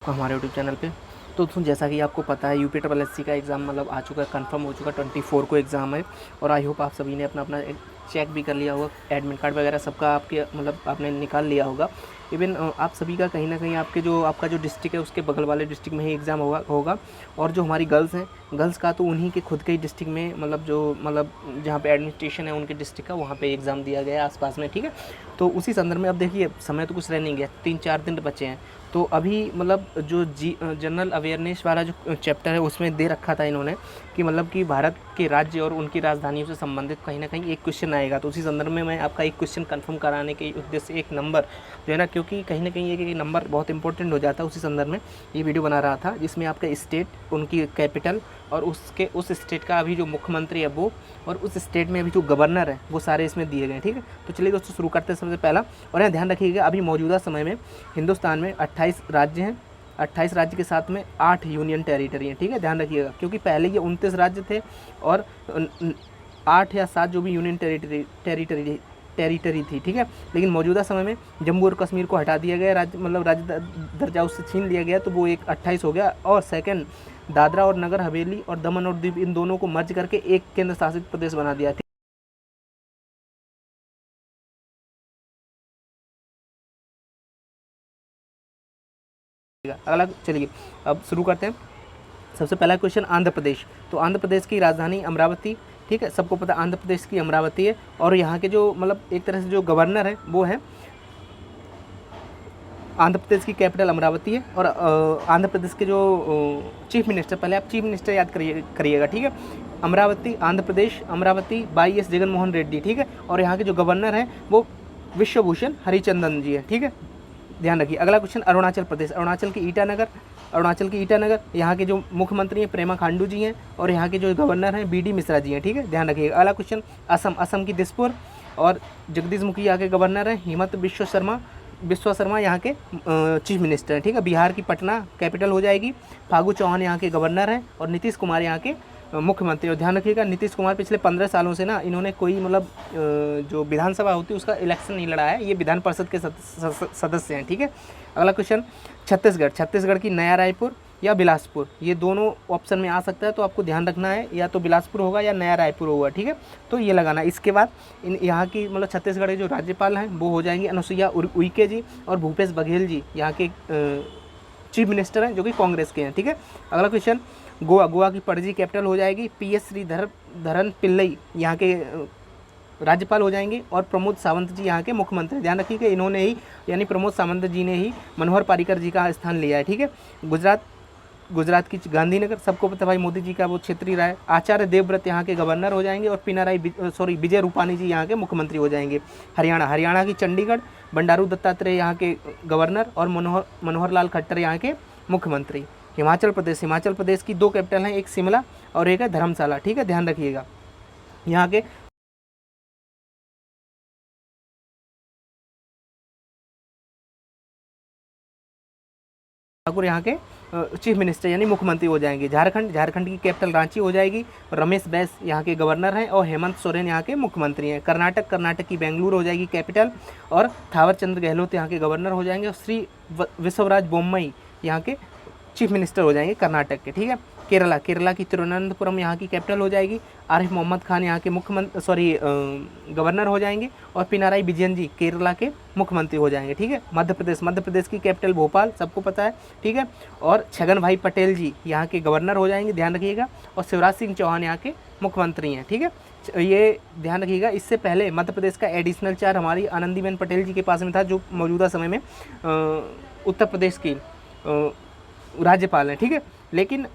हमारे YouTube channel पे। तो दोस्तों जैसा कि आपको पता है यूपी ट्रिपल एससी का एग्ज़ाम मतलब आ चुका है, कंफर्म हो चुका है, 24 को एग्ज़ाम है। और आई होप आप सभी ने अपना अपना चेक भी कर लिया होगा, एडमिट कार्ड वगैरह सबका आपके मतलब आपने निकाल लिया होगा। इवन आप सभी का कहीं ना कहीं आपका जो डिस्ट्रिक्ट है उसके बगल वाले डिस्ट्रिक्ट में ही एग्ज़ाम होगा। और जो हमारी गर्ल्स हैं, गर्ल्स का तो उन्हीं के खुद के ही डिस्ट्रिक्ट में मतलब जहाँ पे एडमिनिस्ट्रेशन है उनके डिस्ट्रिक्ट का, वहाँ पे एग्ज़ाम दिया गया है आसपास में, ठीक है। तो उसी संदर्भ में अब देखिए समय तो कुछ रह नहीं गया, 3-4 दिन बचे हैं। तो अभी मतलब जो जनरल अवेयरनेस वाला जो चैप्टर है उसमें दे रखा था इन्होंने कि मतलब कि भारत के राज्य और उनकी राजधानियों से संबंधित कहीं ना कहीं एक क्वेश्चन आएगा। तो उसी संदर्भ में मैं आपका एक क्वेश्चन कंफर्म कराने के उद्देश्य से एक नंबर जो है ना, क्योंकि कहीं ना कहीं एक नंबर बहुत इंपॉर्टेंट हो जाता है, उसी संदर्भ में ये वीडियो बना रहा था, जिसमें आपका स्टेट, उनकी कैपिटल और उस स्टेट का अभी जो मुख्यमंत्री है वो, और उस स्टेट में अभी जो गवर्नर है वो सारे इसमें दिए गए, ठीक है। तो चलिए दोस्तों शुरू करते हैं सबसे पहला। और यहाँ ध्यान रखिएगा अभी मौजूदा समय में हिंदुस्तान में 28 राज्य हैं, 28 राज्य के साथ में 8 यूनियन टेरिटरी हैं, ठीक है, ध्यान रखिएगा। क्योंकि पहले ये 29 राज्य थे और 8 या 7 जो भी यूनियन टेरिटरी थी, ठीक है। लेकिन मौजूदा समय में जम्मू और कश्मीर को हटा दिया गया, राज्य मतलब राज्य दर्जा उससे छीन लिया गया, तो वो एक 28 हो गया। और सेकंड, दादरा और नगर हवेली और दमन और दीव, इन दोनों को मर्ज करके एक केंद्र शासित प्रदेश बना दिया। अगला चलिए अब शुरू करते हैं। सबसे पहला क्वेश्चन आंध्र प्रदेश। तो आंध्र प्रदेश की राजधानी अमरावती, ठीक है, सबको पता आंध्र प्रदेश की अमरावती है। और यहाँ के जो मतलब एक तरह से जो गवर्नर है वो है, आंध्र प्रदेश की कैपिटल अमरावती है। और आंध्र प्रदेश के जो चीफ मिनिस्टर, पहले आप चीफ मिनिस्टर याद करिएगा, ठीक है। अमरावती आंध्र प्रदेश, अमरावती बाई एस जगन मोहन रेड्डी, ठीक है। और यहाँ के जो गवर्नर हैं वो विश्वभूषण हरिचंदन जी है, ठीक है, ध्यान रखिए। अगला क्वेश्चन अरुणाचल प्रदेश। अरुणाचल की ईटानगर, यहाँ के जो मुख्यमंत्री हैं प्रेमा खांडू जी हैं और यहाँ के जो गवर्नर हैं बी.डी. मिश्रा जी हैं, ठीक है, ध्यान रखिएगा। अगला क्वेश्चन असम की दिसपुर, और जगदीश मुखी यहाँ के गवर्नर हैं। हिमंत बिश्वा शर्मा यहाँ के चीफ मिनिस्टर हैं, ठीक है। बिहार की पटना कैपिटल हो जाएगी। फागू चौहान यहाँ के गवर्नर हैं और नीतीश कुमार यहाँ के मुख्यमंत्री। और ध्यान रखिएगा नीतीश कुमार पिछले 15 सालों से ना इन्होंने कोई मतलब जो विधानसभा होती है उसका इलेक्शन नहीं लड़ा है, ये विधान परिषद के सदस्य हैं, ठीक है। अगला क्वेश्चन छत्तीसगढ़ की नया रायपुर या बिलासपुर, ये दोनों ऑप्शन में आ सकता है, तो आपको ध्यान रखना है या तो बिलासपुर होगा या नया रायपुर होगा, ठीक है, तो ये लगाना। इसके बाद यहाँ की मतलब छत्तीसगढ़ के जो राज्यपाल हैं वो हो जाएंगे अनुसुईया उइके जी और भूपेश बघेल जी, यहाँ के चीफ मिनिस्टर हैं जो कि कांग्रेस के हैं, ठीक है। अगला क्वेश्चन गोवा की पणजी कैपिटल हो जाएगी। पी.एस. श्रीधरन पिल्लई यहाँ के राज्यपाल हो जाएंगे और प्रमोद सावंत जी यहाँ के मुख्यमंत्री। ध्यान रखिए इन्होंने ही यानी प्रमोद सावंत जी ने ही मनोहर पर्रिकर जी का स्थान लिया है, ठीक है। गुजरात की गांधीनगर, सबको पता भाई मोदी जी का वो क्षेत्रीय राय। आचार्य देवव्रत यहाँ के गवर्नर हो जाएंगे और विजय रूपानी जी यहाँ के मुख्यमंत्री हो जाएंगे। हरियाणा की चंडीगढ़, बंडारू दत्तात्रेय यहाँ के गवर्नर और मनोहर लाल खट्टर यहाँ के मुख्यमंत्री। हिमाचल प्रदेश की 2 कैपिटल हैं, एक शिमला और एक है धर्मशाला, ठीक है, ध्यान रखिएगा। यहाँ के ठाकुर यहाँ के चीफ मिनिस्टर यानी मुख्यमंत्री हो जाएंगे। झारखंड की कैपिटल रांची हो जाएगी। रमेश बैस यहाँ के गवर्नर हैं और हेमंत सोरेन यहाँ के मुख्यमंत्री हैं। कर्नाटक की बेंगलुरु हो जाएगी कैपिटल और थावर चंद्र गहलोत यहाँ के गवर्नर हो जाएंगे और श्री विश्वराज बोम्मई यहाँ के चीफ मिनिस्टर हो जाएंगे कर्नाटक के, ठीक है। केरला की तिरुवनंतपुरम यहाँ की कैपिटल हो जाएगी। आरिफ मोहम्मद खान यहाँ के गवर्नर हो जाएंगे और पिनाराई विजयन जी केरला के मुख्यमंत्री हो जाएंगे, ठीक है। मध्य प्रदेश की कैपिटल भोपाल, सबको पता है, ठीक है। और छगन भाई पटेल जी यहाँ के गवर्नर हो जाएंगे, ध्यान रखिएगा। और शिवराज सिंह चौहान यहाँ के मुख्यमंत्री हैं, ठीक है, ये ध्यान रखिएगा। इससे पहले मध्य प्रदेश का एडिशनल चार्ज हमारी आनंदीबेन पटेल जी के पास में था, जो मौजूदा समय में उत्तर प्रदेश की राज्यपाल हैं, ठीक है। लेकिन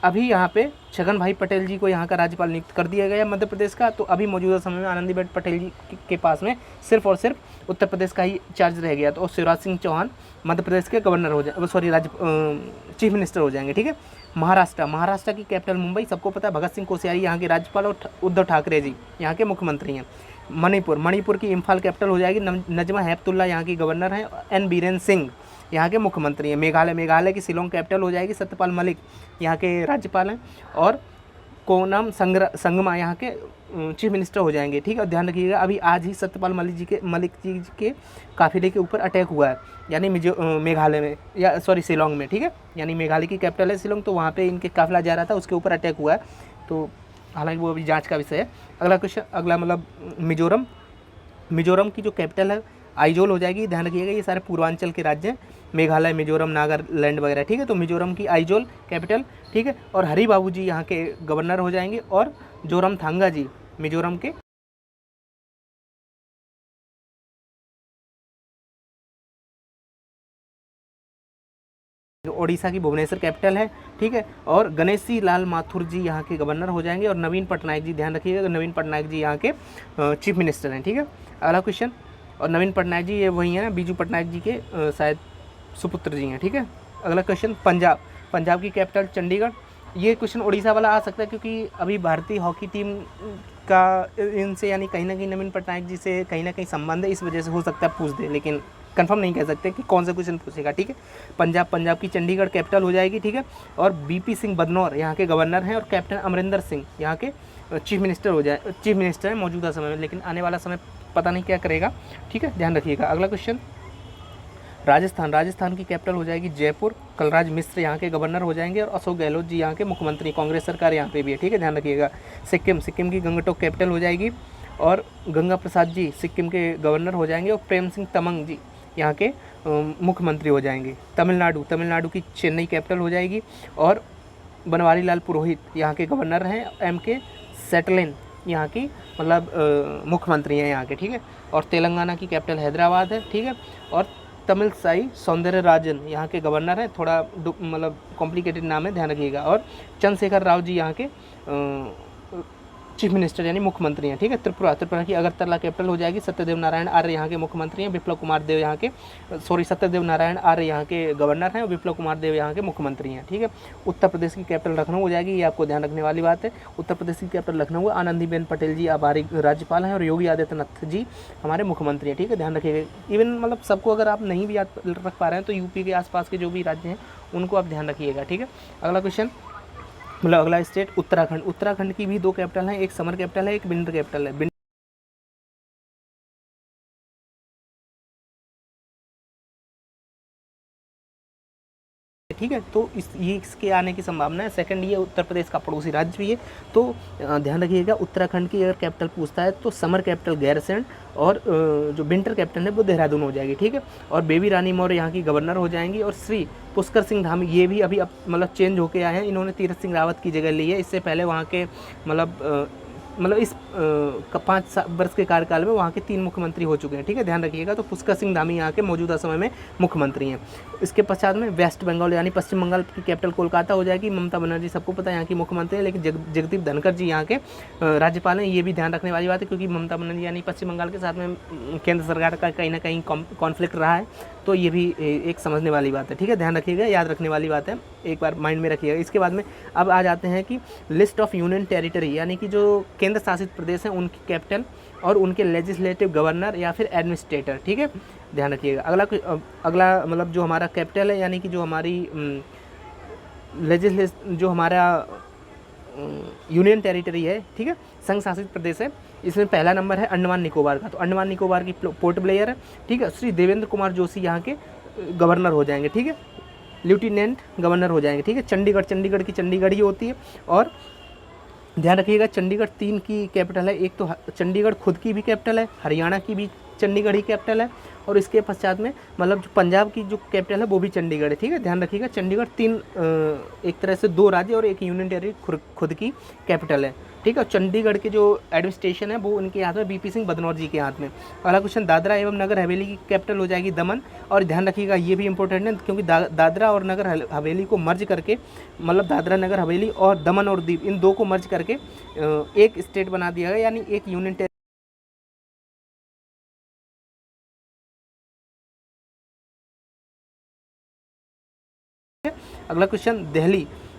अभी यहाँ पे छगन भाई पटेल जी को यहाँ का राज्यपाल नियुक्त कर दिया गया मध्य प्रदेश का। तो अभी मौजूदा समय में आनंदीबेन पटेल जी के पास में सिर्फ और सिर्फ उत्तर प्रदेश का ही चार्ज रह गया। तो शिवराज सिंह चौहान मध्य प्रदेश के गवर्नर हो जाए चीफ मिनिस्टर हो जाएंगे, ठीक है। महाराष्ट्र की कैपिटल मुंबई, सबको पता है। भगत सिंह कोश्यारी यहाँ के राज्यपाल और उद्धव ठाकरे जी यहाँ के मुख्यमंत्री हैं। मणिपुर की इम्फाल कैपिटल हो जाएगी। नजमा हेपतुल्ला यहाँ की गवर्नर हैं। एन बीरेन सिंह यहाँ के मुख्यमंत्री हैं। मेघालय की शिलोंग कैपिटल हो जाएगी। सत्यपाल मलिक यहाँ के राज्यपाल हैं और कोनम संगमा यहाँ के चीफ मिनिस्टर हो जाएंगे, ठीक है। और ध्यान रखिएगा अभी आज ही सत्यपाल मलिक जी के काफिले के ऊपर अटैक हुआ है, यानी मेघालय में, या सॉरी शिलोंग में, ठीक है। यानी मेघालय की कैपिटल है शिलोंग, तो वहाँ पे इनके काफिला जा रहा था, उसके ऊपर अटैक हुआ है, तो हालांकि वो अभी जांच का विषय है। अगला क्वेश्चन, अगला मतलब मिजोरम की जो कैपिटल है आइजोल हो जाएगी। ध्यान रखिएगा ये सारे पूर्वांचल के राज्य हैं, मेघालय, मिजोरम, नागालैंड वगैरह, ठीक है। तो मिजोरम की आइजोल कैपिटल, ठीक है। और हरी बाबू जी यहाँ के गवर्नर हो जाएंगे, और जोरमथांगा जी मिजोरम के जो ओडिशा की भुवनेश्वर कैपिटल है, ठीक है। और गणेशी लाल माथुर जी यहाँ के गवर्नर हो जाएंगे, और नवीन पटनायक जी, ध्यान रखिएगा नवीन पटनायक जी यहाँ के चीफ मिनिस्टर हैं, ठीक है। अगला क्वेश्चन, और नवीन पटनायक जी ये वही हैं, बीजू पटनायक जी के शायद सुपुत्र जी हैं, ठीक है। अगला क्वेश्चन, पंजाब की कैपिटल चंडीगढ़। ये क्वेश्चन उड़ीसा वाला आ सकता है, क्योंकि अभी भारतीय हॉकी टीम का इनसे यानी कहीं ना कहीं नवीन पटनायक जी से कहीं ना कहीं संबंध है, इस वजह से हो सकता है पूछ दे, लेकिन कंफर्म नहीं कह सकते कि कौन सा क्वेश्चन पूछेगा, ठीक है। पंजाब की चंडीगढ़ कैपिटल हो जाएगी, ठीक है। और बीपी सिंह बदनौर यहाँ के गवर्नर हैं, और कैप्टन अमरिंदर सिंह यहाँ के चीफ मिनिस्टर हैं मौजूदा समय में, लेकिन आने वाला समय पता नहीं क्या करेगा, ठीक है, ध्यान रखिएगा। अगला क्वेश्चन, राजस्थान की कैपिटल हो जाएगी जयपुर। कलराज मिश्र यहाँ के गवर्नर हो जाएंगे, और अशोक गहलोत जी यहाँ के मुख्यमंत्री, कांग्रेस सरकार यहाँ पे भी है, ठीक है, ध्यान रखिएगा। सिक्किम की गंगटोक कैपिटल हो जाएगी, और गंगा प्रसाद जी सिक्किम के गवर्नर हो जाएंगे, और प्रेम सिंह तमंग जी यहाँ के मुख्यमंत्री हो जाएंगे। तमिलनाडु की चेन्नई कैपिटल हो जाएगी, और बनवारी लाल पुरोहित यहाँ के गवर्नर हैं, MK सेटलिन यहाँ की मतलब मुख्यमंत्री हैं यहाँ के, ठीक है। और तेलंगाना की कैपिटल हैदराबाद है, ठीक है। और तमिल साई सौंदरराजन यहाँ के गवर्नर हैं, थोड़ा मतलब कॉम्प्लिकेटेड नाम है, ध्यान रखिएगा। और चंद्रशेखर राव जी यहाँ के चीफ मिनिस्टर यानी मुख्यमंत्री हैं, ठीक है। त्रिपुरा की अगरतला कैपिटल हो जाएगी। सत्यदेव नारायण आर्य यहाँ के मुख्यमंत्री हैं, सत्यदेव नारायण आर्य यहाँ के गवर्नर हैं, और विप्लव कुमार देव यहाँ के मुख्यमंत्री हैं, ठीक है। उत्तर प्रदेश की कैपिटल लखनऊ हो जाएगी, ये आपको ध्यान रखने वाली बात है। उत्तर प्रदेश की कैपिटल लखनऊ है। आनंदीबेन पटेल जी आभारी राज्यपाल हैं, और योगी आदित्यनाथ जी हमारे मुख्यमंत्री हैं, ठीक है, ध्यान रखिएगा। इवन मतलब सबको अगर आप नहीं भी याद रख पा रहे हैं तो यूपी के आसपास के जो भी राज्य हैं उनको आप ध्यान रखिएगा, ठीक है। अगला क्वेश्चन, मतलब अगला स्टेट उत्तराखंड की भी 2 कैपिटल हैं, एक समर कैपिटल है, एक विंटर कैपिटल है। ठीक है, तो इसके आने की संभावना है। सेकंड, ये उत्तर प्रदेश का पड़ोसी राज्य भी है, तो ध्यान रखिएगा उत्तराखंड की अगर कैपिटल पूछता है तो समर कैपिटल गैरसैंण, और जो विंटर कैपिटल है वो देहरादून हो जाएगी, ठीक है। और बेबी रानी मौर्य यहाँ की गवर्नर हो जाएंगी, और श्री पुष्कर सिंह धामी ये भी अभी मतलब चेंज होके आए हैं, इन्होंने तीरथ सिंह रावत की जगह ली है। इससे पहले वहाँ के मतलब इस 5 वर्ष के कार्यकाल में वहाँ के 3 मुख्यमंत्री हो चुके हैं, ठीक है, ध्यान रखिएगा। तो पुष्कर सिंह धामी यहाँ के मौजूदा समय में मुख्यमंत्री हैं। इसके पश्चात में वेस्ट बंगाल यानी पश्चिम बंगाल की कैपिटल कोलकाता हो जाएगी। ममता बनर्जी सबको पता है यहाँ की मुख्यमंत्री है, लेकिन जगदीप धनखड़ जी यहाँ के राज्यपाल हैं, ये भी ध्यान रखने वाली बात है, क्योंकि ममता बनर्जी यानी पश्चिम बंगाल के साथ में केंद्र सरकार का कहीं ना कहीं कॉन्फ्लिक्ट रहा है, तो ये भी एक समझने वाली बात है, ठीक है, ध्यान रखिएगा, याद रखने वाली बात है, एक बार माइंड में रखिएगा। इसके बाद में अब आ जाते हैं कि लिस्ट ऑफ यूनियन टेरिटरी यानी कि जो केंद्र शासित प्रदेश हैं उनकी कैपिटल और उनके लेजिस्लेटिव गवर्नर या फिर एडमिनिस्ट्रेटर, ठीक है, ध्यान रखिएगा। अगला मतलब जो हमारा कैपिटल है यानी कि जो हमारी जो हमारा यूनियन टेरिटरी है, ठीक है, संघ शासित प्रदेश है, इसमें पहला नंबर है अंडमान निकोबार का। तो अंडमान निकोबार की पोर्ट ब्लेयर है, ठीक है। श्री देवेंद्र कुमार जोशी यहाँ के गवर्नर हो जाएंगे, ठीक है, लेफ्टिनेंट गवर्नर हो जाएंगे, ठीक है। चंडीगढ़ की चंडीगढ़ ही होती है, और ध्यान रखिएगा चंडीगढ़ 3 की कैपिटल है। एक तो चंडीगढ़ खुद की भी कैपिटल है, हरियाणा की भी चंडीगढ़ ही कैपिटल है, और इसके पश्चात में मतलब जो पंजाब की जो कैपिटल है वो भी चंडीगढ़ है, ठीक है, ध्यान रखिएगा। चंडीगढ़ 3 एक तरह से 2 राज्य और एक यूनियन टेरिटरी खुद की कैपिटल है, ठीक है। और चंडीगढ़ के जो एडमिनिस्ट्रेशन है वो उनके हाथ में, बीपी सिंह बदनौर जी के हाथ में। अगला क्वेश्चन, दादरा एवं नगर हवेली की कैपिटल हो जाएगी दमन, और ध्यान रखिएगा ये भी इंपॉर्टेंट है, क्योंकि दादरा और नगर हवेली को मर्ज करके मतलब दादरा नगर हवेली और दमन और दीव इन 2 को मर्ज करके एक स्टेट बना दिया गया, यानी एक यूनियन टेरिटरी। अगला क्वेश्चन,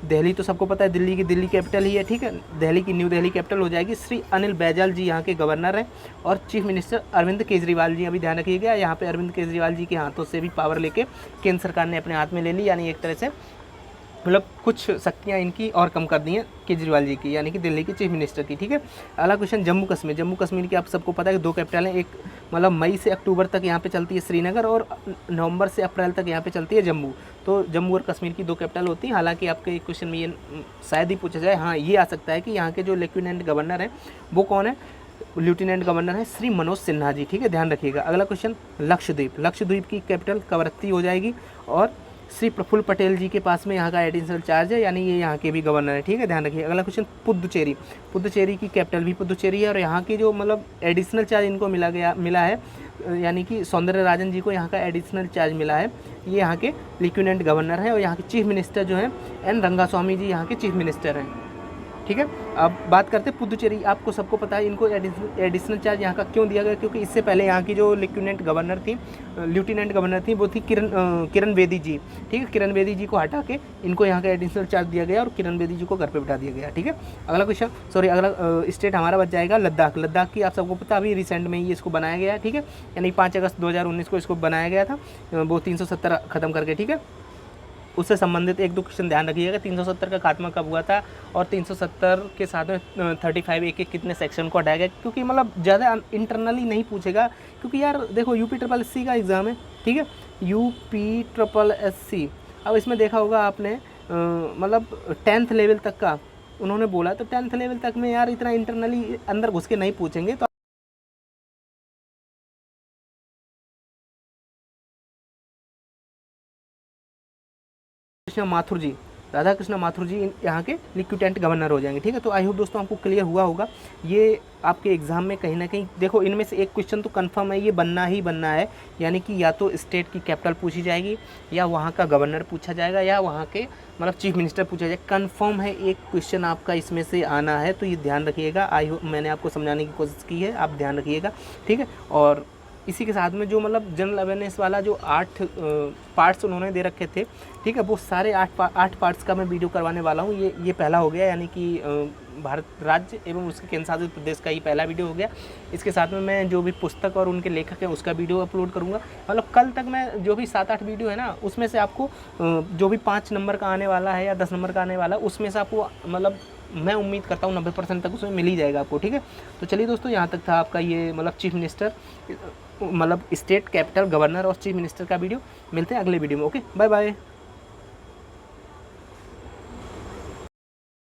दिल्ली तो सबको पता है दिल्ली कैपिटल ही है, ठीक है। दिल्ली की न्यू दिल्ली कैपिटल हो जाएगी। श्री अनिल बैजल जी यहाँ के गवर्नर हैं, और चीफ मिनिस्टर अरविंद केजरीवाल जी, अभी ध्यान रखिएगा यहाँ पे अरविंद केजरीवाल जी के हाथों से भी पावर लेके केंद्र सरकार ने अपने हाथ में ले ली, यानी एक तरह से मतलब कुछ शक्तियाँ इनकी और कम कर दी हैं केजरीवाल जी की, यानी कि दिल्ली के चीफ मिनिस्टर की, ठीक है। अगला क्वेश्चन जम्मू कश्मीर। जम्मू कश्मीर की आप सबको पता है कि 2 कैपिटल हैं, एक मतलब मई से अक्टूबर तक यहाँ पे चलती है श्रीनगर, और नवंबर से अप्रैल तक यहाँ पे चलती है जम्मू। तो जम्मू और कश्मीर की 2 कैपिटल होती हैं। हालांकि आपके क्वेश्चन में ये शायद ही पूछा जाए, हाँ ये आ सकता है कि यहाँ के जो लेफ्टिनेंट गवर्नर हैं वो कौन है, लेफ्टिनेंट गवर्नर है श्री मनोज सिन्हा जी, ठीक है, ध्यान रखिएगा। अगला क्वेश्चन लक्षद्वीप। लक्षद्वीप की कैपिटल कवरत्ती हो जाएगी, और श्री प्रफुल्ल पटेल जी के पास में यहाँ का एडिशनल चार्ज है, यानी ये यहाँ के भी गवर्नर है, ठीक है, ध्यान रखिए। अगला क्वेश्चन पुदुचेरी। पुदुचेरी की कैपिटल भी पुदुचेरी है, और यहाँ की जो मतलब एडिशनल चार्ज इनको मिला है, यानी कि सौंदर्य राजन जी को यहाँ का एडिशनल चार्ज मिला है। ये यहाँ के लेफ्टिनेंट गवर्नर हैं, और यहाँ के चीफ मिनिस्टर जो हैं एन रंगास्वामी जी यहाँ के चीफ मिनिस्टर हैं, ठीक है। अब बात करते हैं पुदुचेरी। आपको सबको पता है इनको एडिशनल चार्ज यहाँ का क्यों दिया गया, क्योंकि इससे पहले यहाँ की जो लेफ्टिनेंट गवर्नर थी वो थी किरण बेदी जी, ठीक है। किरण बेदी जी को हटा के इनको यहाँ का एडिशनल चार्ज दिया गया, और किरण बेदी जी को घर पे बिठा दिया गया, ठीक है। अगला स्टेट हमारा बच जाएगा लद्दाख। लद्दाख की आप सबको पता अभी रिसेंट में ही इसको बनाया गया है, ठीक है, यानी 5 अगस्त 2019 को इसको बनाया गया था, वो 370 ख़त्म करके, ठीक है। उससे संबंधित 1-2 क्वेश्चन ध्यान रखिएगा। 370 का खात्मा कब हुआ था, और 370 के साथ में 35A के कितने सेक्शन को हटाया गया, क्योंकि मतलब ज़्यादा इंटरनली नहीं पूछेगा, क्योंकि यार देखो UPSSC का एग्ज़ाम है, ठीक है, UPSSC। अब इसमें देखा होगा आपने मतलब 10th लेवल तक का उन्होंने बोला, तो 10th लेवल तक में यार इतना इंटरनली अंदर घुस के नहीं पूछेंगे। तो कृष्णा माथुर जी, राधा कृष्णा माथुर जी यहाँ के लेफ्टिनेंट गवर्नर हो जाएंगे, ठीक है। तो आई होप दोस्तों आपको क्लियर हुआ होगा। ये आपके एग्जाम में कहीं ना कहीं देखो, इनमें से एक क्वेश्चन तो कंफर्म है, ये बनना ही बनना है, यानी कि या तो स्टेट की कैपिटल पूछी जाएगी, या वहाँ का गवर्नर पूछा जाएगा, या वहाँ के मतलब चीफ मिनिस्टर पूछा जाएगा। कंफर्म है एक क्वेश्चन आपका इसमें से आना है, तो ये ध्यान रखिएगा। आई होप मैंने आपको समझाने की कोशिश की है, आप ध्यान रखिएगा, ठीक है। और इसी के साथ में जो मतलब जनरल अवेयरनेस वाला जो 8 पार्ट्स उन्होंने दे रखे थे, ठीक है, वो सारे 8 पार्ट्स का मैं वीडियो करवाने वाला हूँ। ये पहला हो गया, यानी कि भारत राज्य एवं उसके केंद्र शासित प्रदेश का ही पहला वीडियो हो गया। इसके साथ में मैं जो भी पुस्तक और उनके लेखक हैं उसका वीडियो अपलोड करूँगा। मतलब कल तक मैं जो भी 7-8 वीडियो है ना, उसमें से आपको जो भी 5 नंबर का आने वाला है या 10 नंबर का आने वाला है, उसमें से आपको मतलब मैं उम्मीद करता हूँ 90% तक उसमें मिल ही जाएगा आपको, ठीक है। तो चलिए दोस्तों, यहाँ तक था आपका ये मतलब चीफ मिनिस्टर, मतलब स्टेट कैपिटल गवर्नर और चीफ मिनिस्टर का वीडियो। मिलते हैं अगले वीडियो में। Okay, bye bye.